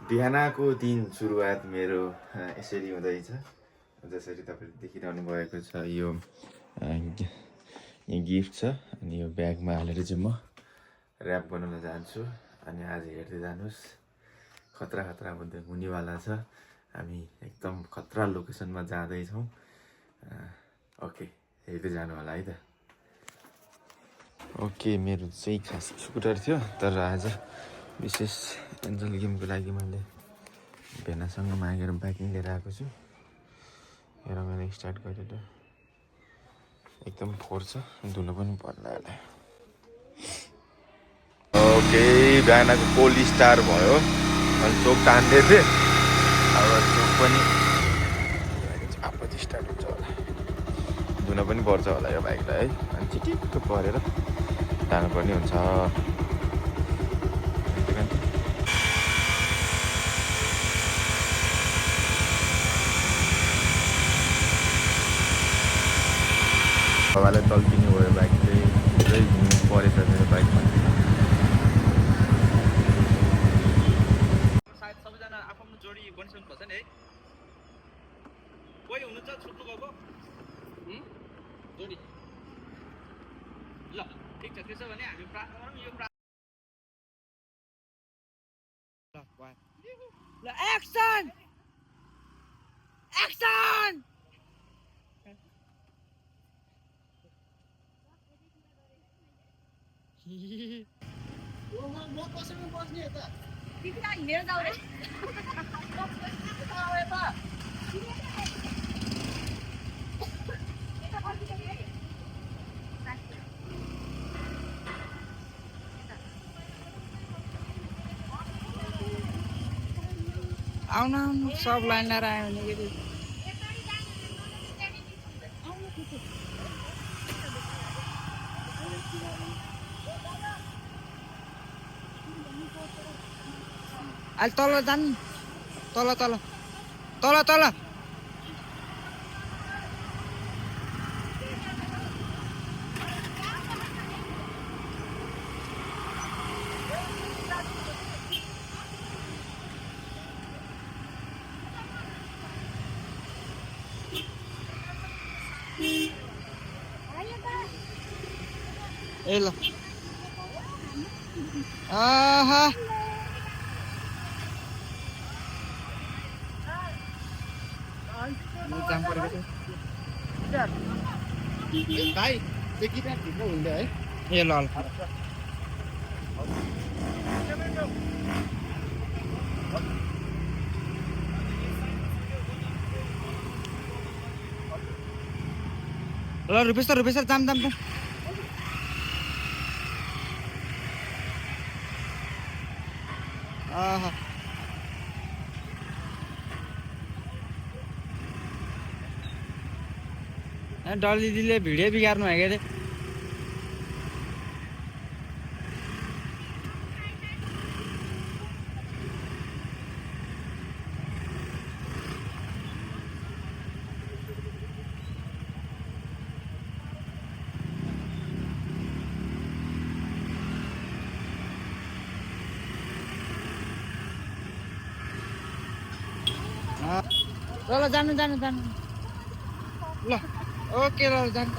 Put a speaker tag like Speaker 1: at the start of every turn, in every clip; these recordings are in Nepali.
Speaker 1: बिहानको दिन सुरुवात मेरो यसरी हुँदैछ। जसरी तपाईँले देखिरहनु भएको छ यो गिफ्ट छ अनि यो ब्यागमा हालेर चाहिँ म ऱ्याप बनाउन जान्छु। अनि आज हेर्दै जानुहोस् खतरा खतरा हुनेवाला छ। हामी एकदम खतरा लोकेसनमा जाँदैछौँ। ओके हेर्दै जानु होला है त। ओके मेरो चाहिँ खास स्कुटर थियो तर आज विशेष एन्जल गेमको लागि मैले भेनासँग मागेर बाइकिङ लिएर आएको छु। हेर मैले स्टार्ट गरेर एकदम फोहोर छ, धुनु पनि पर्ला होला। ओके बिहानको कोल्ड स्टार भयो। अनि चोक तान्दै थिएँ, अब चोक पनि आफै स्टार्ट हुन्छ होला। धुन पनि पर्छ होला यो बाइकलाई है। अनि चिटिक्क परेर जानुपर्ने हुन्छ। बाबालाई तल्किने भयो बाइक चाहिँ, पुरै घुम्नु परेछ मेरो बाइकमा।
Speaker 2: सायद सबैजना आफ्नो जोडी बनिसक्नु पर्छ नि है। कोही हुनुहुन्छ छुट्नु गएको जोडी? ल ठिक छ, त्यसो भने हामी प्रार्थना गरौँ। यो ल एक्सन एक्सन म कसैमा बस्ने यता हिँडेर जाऊ रे। आउन सब लाइन लिएर आयो भने अहिले तल जानु, तल तल तल तल ए ल आहा जाम परेको छ भाइ। त्यो गिटार ढिलो हुँदै है। ए ल ल रुपेश जाम जाम जाम। डल्ली दिदीले भिडियो बिगार्नु भयो क्या। ल जानु जानु जानु ल ओके ल जानु।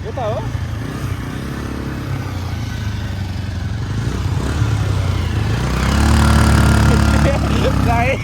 Speaker 1: यता हो गाई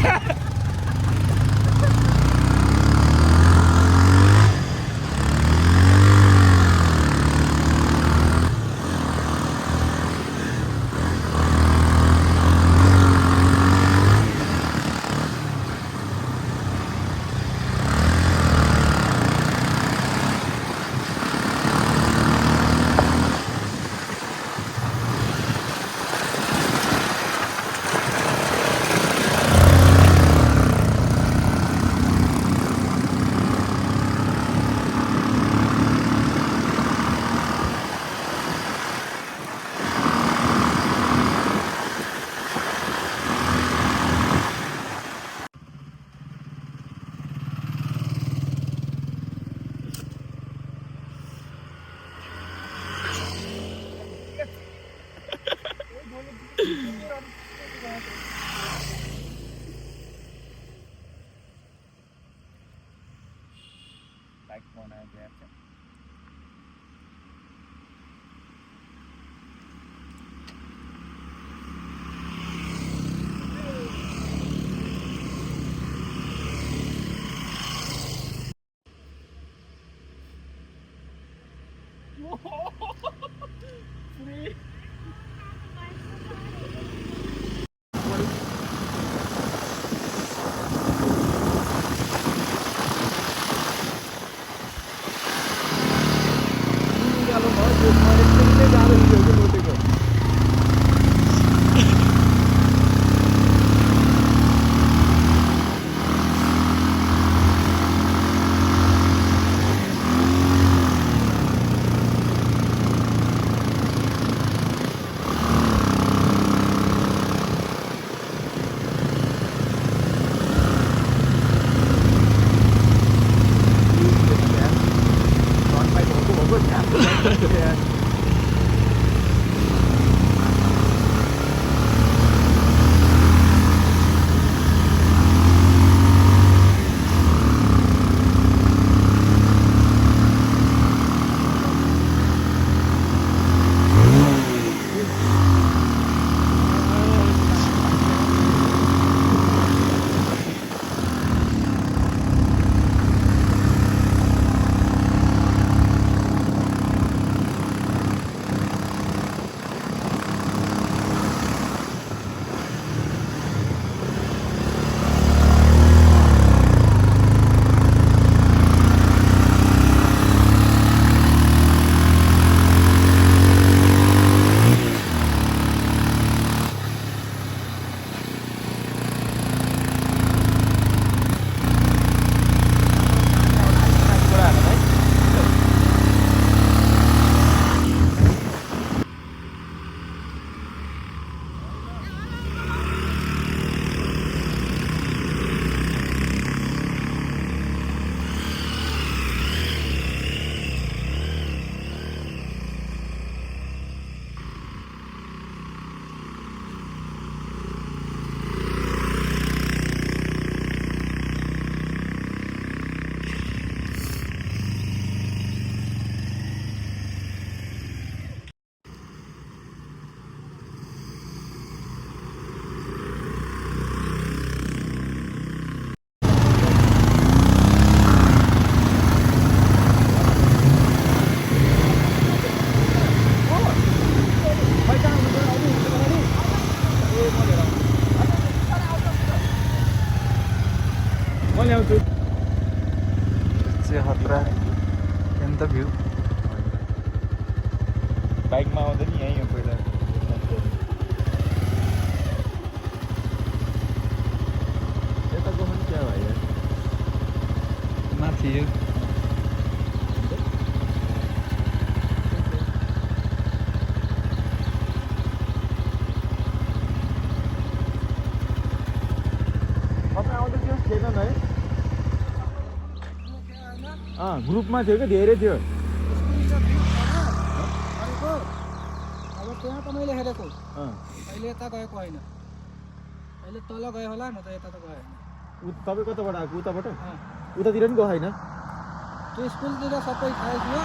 Speaker 1: ल्याउँछु खतरा ఎంత भ्यू बाइकमा आउँदा नि यहीँ हो पहिला यता गयो भने क्या भयो माथि यो ग्रुपमा थियो कि धेरै थियो
Speaker 3: त्यहाँ त मैले हेरेको अहिले यता गएको होइन अहिले तल गयो होला न त यता त गयो
Speaker 1: तपाईँ कताबाट आएको उताबाट उतातिर पनि गयो होइन
Speaker 3: त्यो स्कुलतिर सबै खायो थियो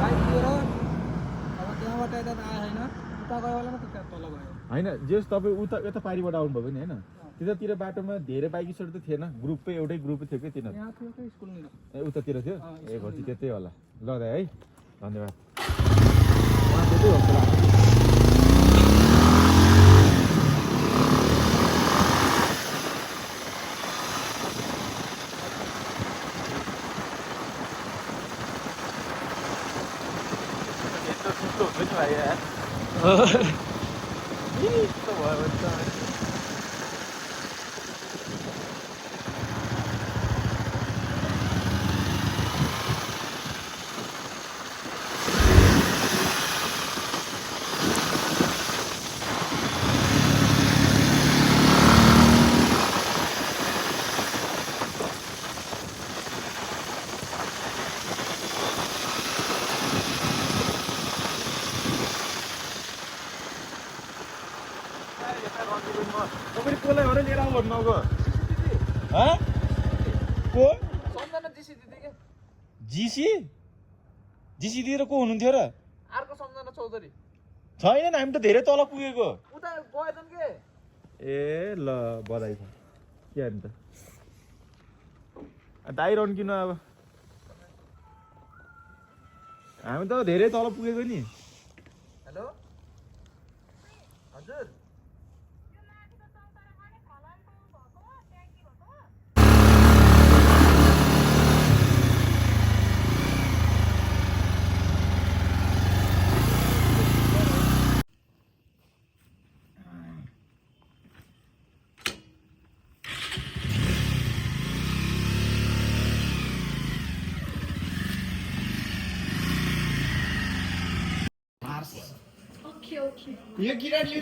Speaker 3: बाइक लिएर अब त्यहाँबाट यता त आयो होइन उता गयो होला न त त्यहाँ तल गयो
Speaker 1: होइन जेस तपाईँ उता यता पारिबाट आउनुभयो नि होइन त्यतातिर बाटोमा धेरै बाइक स्कुटर त थिएन ग्रुपै एउटै ग्रुपै थियो कि तिनीहरू
Speaker 3: यहाँ थियो त्यो स्कुलनिर
Speaker 1: ए उतातिर थियो ए भति त्यतै होला ल दाइ है धन्यवाद तपाईले कोलाई हरे लिएर आउनु भन्नुभएको को
Speaker 2: सम्झना जिसी दिदी के
Speaker 1: जिसी जिसी दिएर को हुनुहुन्थ्यो र
Speaker 2: अर्को सम्झना चौधरी
Speaker 1: छैन हामी त धेरै तल पुगेको
Speaker 2: उता गएछन् के
Speaker 1: ए ल बधाई छ के अनि त दाइ रन्किनु अब हामी त धेरै तल पुगेको नि
Speaker 2: हेलो हजुर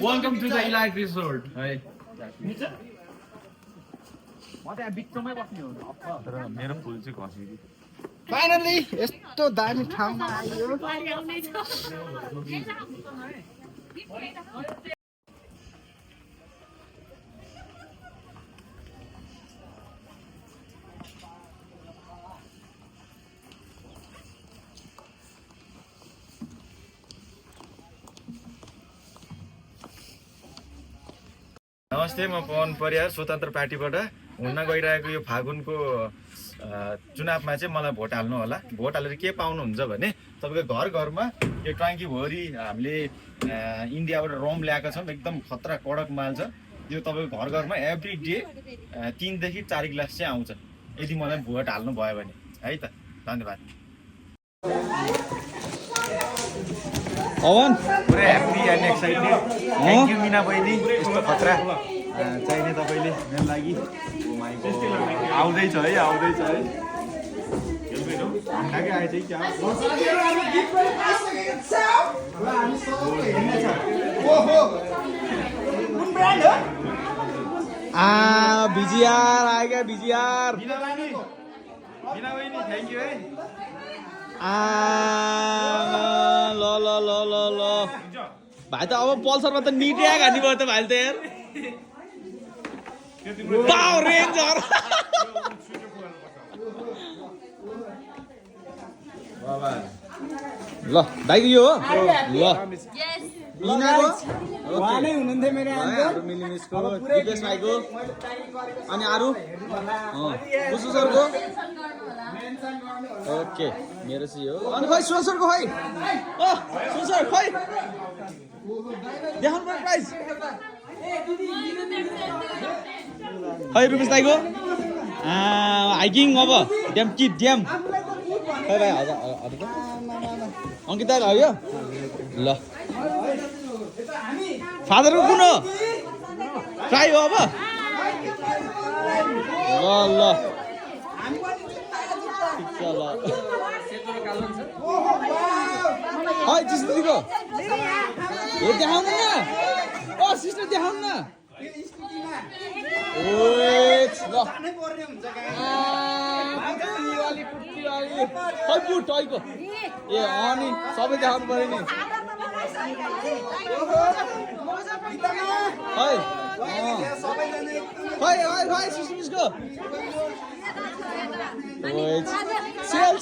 Speaker 4: Welcome to the Elite Resort. Hi.
Speaker 1: मेरो फुल चाहिँ खस्यो
Speaker 3: फाइनली यस्तो दामी ठाउँमा आइयो
Speaker 1: नमस्ते म पवन परियार स्वतन्त्र पार्टीबाट हुन गइरहेको यो फागुनको चुनावमा चाहिँ मलाई भोट हाल्नु होला भोट हालेर के पाउनुहुन्छ भने तपाईँको घर घरमा यो ट्याङ्कीभरि हामीले इन्डियाबाट रम ल्याएका छौँ एकदम खतरा कडक माल छ यो तपाईँको घर घरमा एभ्री डे 3 देखि 4 गिलास चाहिँ आउँछ यदि मलाई भोट हाल्नु भयो भने है त धन्यवाद
Speaker 4: Awan.
Speaker 1: पुरै happy and excited thank you Mina बहिनी यस्तो खतरा चाहिने तपाईँले मेरो लागि आउँदैछ है आउँदैछ है हाँडाकै आएछ है क्या
Speaker 4: BGR आएगा BGR.
Speaker 1: मिना बहिनी थ्याङ्क यू है
Speaker 4: ल भाइ त अब पल्सरमा त निट्याग हान्ने भयो त भाइले त यार पावर रेन्जर ल दाइको यो हो ल इनाको
Speaker 3: उहाँ नै हुनुहुन्थ्यो मेरो
Speaker 4: हाम्रो मिलिमिसको दिपेश भाइको अनि अरू कुसु सरको ओके मेरो चाहिँ हो अनि खै सुसरको खै सुसर खै देखाउनु पर्यो प्राइस खै रुपेश दाइको हाइकिङ अब ड्याम कि ड्याम खै भाइ हजुर अङ्कित दाइ लाग्यो ल फादरको कुन हो ट्राई हो अब ल ल ठिक छ ल है दिदीको हो देखाउनु न ओ सिस्टर देखाउनु न खै बुट टयको ए अनि सबै देखाउनु पर्यो नि Hey. Hi, Sushmishko. Wait. Chill.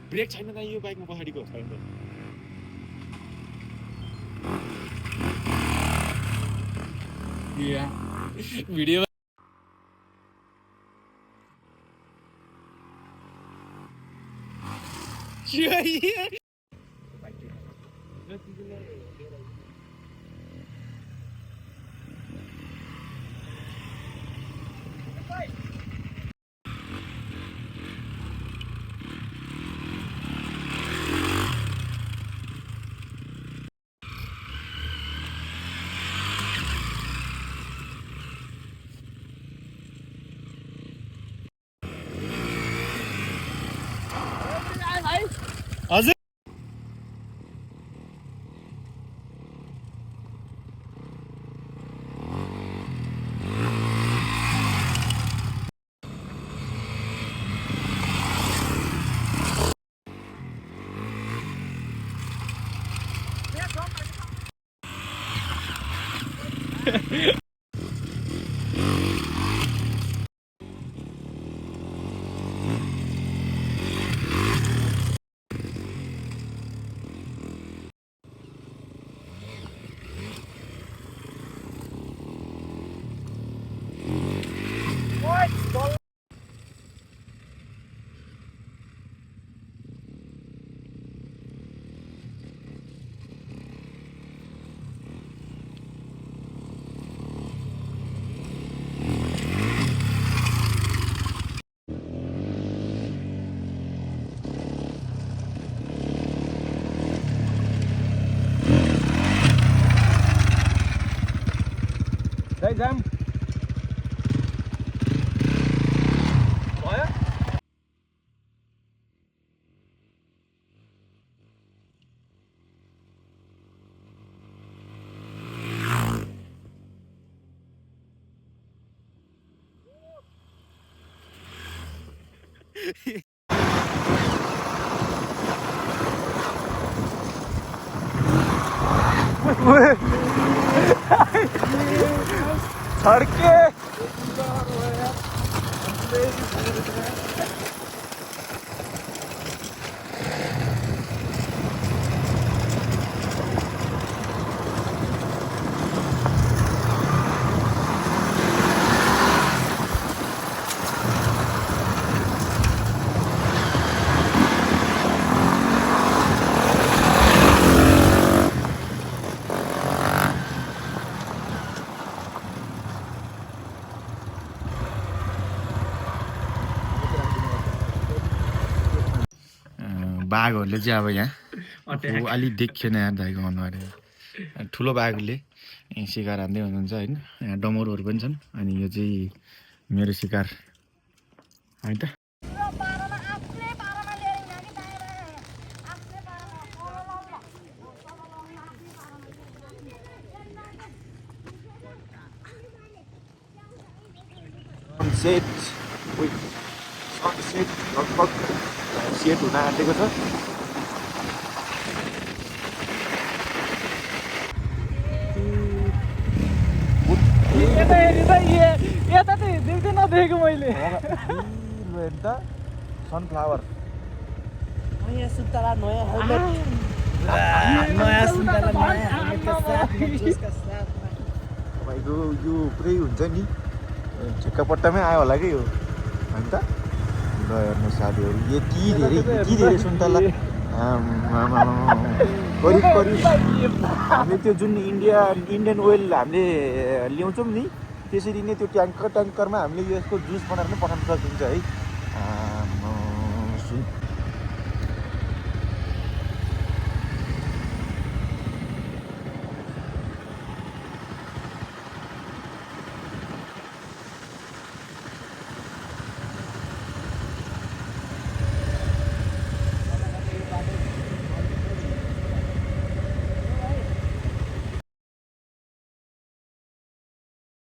Speaker 1: Break छैन त यो बाइकमा पछाडिको छैन त भिडियो हजुर
Speaker 4: जाम भयो छड्के
Speaker 1: बाघहरूले चाहिँ अब यहाँ अलिक देखिएन यहाँ दाइको अनुहार ठुलो बाघले शिकार हान्दै हुनुहुन्छ होइन यहाँ डमरुहरू पनि छन् अनि यो चाहिँ मेरो शिकार होइन त सनसेट लगभग सेट हुन आँटेको छ
Speaker 3: यता चाहिँ देख्दै नदेखेको मैले
Speaker 1: सनफ्लावर
Speaker 2: नयाँ सुन्तला नयाँ हेलमेट नयाँ सुन्तला नयाँ हेलमेटका साथ जसका साथ
Speaker 1: तपाईँको यो पुरै हुन्छ नि ठिक्कापट्टामै आयो होला कि यो होइन त ल हेर्नु साथीहरू यति धेरै सुन्तला करिब हामीले त्यो जुन इन्डियन ओइल हामीले ल्याउँछौँ नि त्यसरी नै त्यो ट्याङ्करमा हामीले यसको जुस बनाएर पनि पठाउन सकिन्छ है